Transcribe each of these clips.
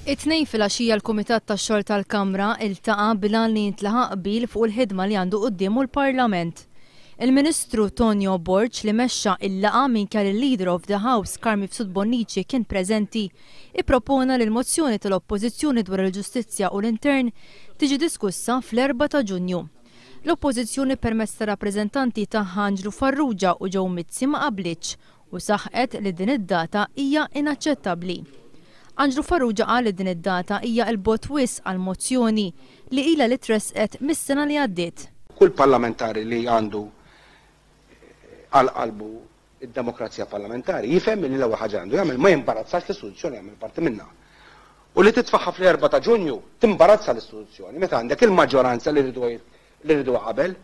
It-tnejn filgħaxija l-Kumitat tax-Xogħol tal-Kamra iltaqa' bilan li jintlaħaq qbil fuq il-ħidma li għandu qudiemu l-Parlament. Il-Ministru Tonio Borg li mexxa il-laqa minkejja il-Leader of the House Carmi Fsut-Bonnici kien preżenti ippropona li l-mozzjoni tal-Oppożizzjoni dwar il-Ġustizzja u l-Intern tiġi diskussa fl-4 ta' Ġunju. L-Oppożizzjoni permezz ta' rappreżentanti tagħha Anġlu Farrugia u Joe Mizzi ma qablitx u saħqet li din id-data hija inaċċettabbli. Anġlu Farrugia qal li din id-data hija l-bot wisq għal mozzjoni li ilha li tresqet mis-sena li għaddiet. Kull parlamentari li għandu għal qalbu id-demokrazija parlamentari jifhem li l-ewwel ħaġa għandu jagħmel ma jimbarazzax l-istituzzjoni jagħmel parti minnha. U li titfaħħa fl-4 ta' Ġunju timbarazza l-istituzzjoni meta għandek il-maġġoranza li rridu qabel.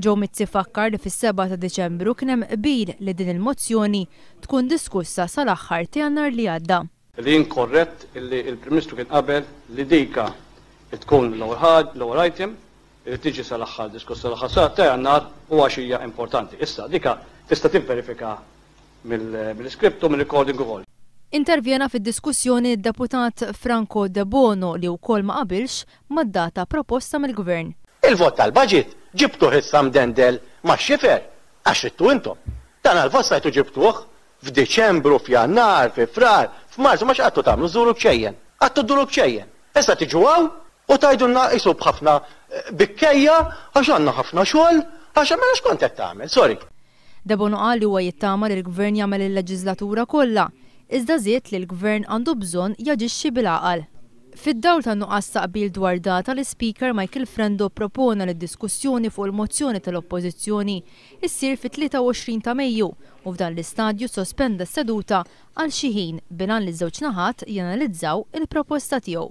Joe Mizzi fakkar li fis-7 ta' Diċembru kien hemm qbil li din il-mozzjoni tkun diskussa sal-aħħar ta' Jannar li għadda. Li inkorrett li l-Prim Ministru kien qabel li dika tkun l-ewwel item li tiġi sal-aħħar diskuss sal-aħħar sa ta' Jannar huwa xija importanti. Issa dika tista' tivverifika mill-iskript u mill-recording ukoll. Intervjena fid-diskussjoni d-deputat Franco De Bono li wkoll ma qabilx mad-data proposta mill-Gvern. Il-vot tal-budget ġibtuh issa mdendel max-xifer għax rittu intom. Dan għal-vot stajtu ġibtuh f'Diċembru, f'Jannar, f'Frar, f'Marzu ma x'qattu tagħmlu żuru b'xejjen. Qattu dduru b'xejjen. Issa tiġu hawn u tgħidulna qisu b'ħafna bikkejja għax għandna ħafna xogħol għax m'għandna x'kont qed tagħmel, sorry. De Bono qal li huwa jittama li l-Gvern jagħmel il-leġislatura kollha, iżda żied li l-Gvern għandu bżonn jaġixxi bil-għaqal. Fid-dawl ta' nuqqas taqbil dwar data l-Speaker Michael Frendo propona li d-diskussjoni fuq il-mozzjoni tal-Oppożizzjoni issir fit-23 ta' Mejju u f'dan l-istadju sospenda s-seduta għal xi ħin bilan li ż-żewġ naħat janalizzaw il-proposta tiegħu.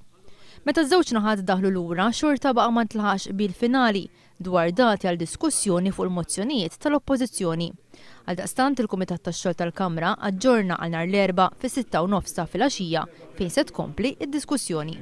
Meta ż-żewġ naħat daħlu lura xorta baqa' ma ntlaħax qbil finali dwar dati għal diskussjoni fuq il-mozzjonijiet tal-Oppożizzjoni. Għaldaqstant il-Kumitat tax-Xogħol tal-Kamra aġġorna għal nhar l-Erbgħa fis-6:09 filgħaxija fejn se tkompli d-diskussjoni.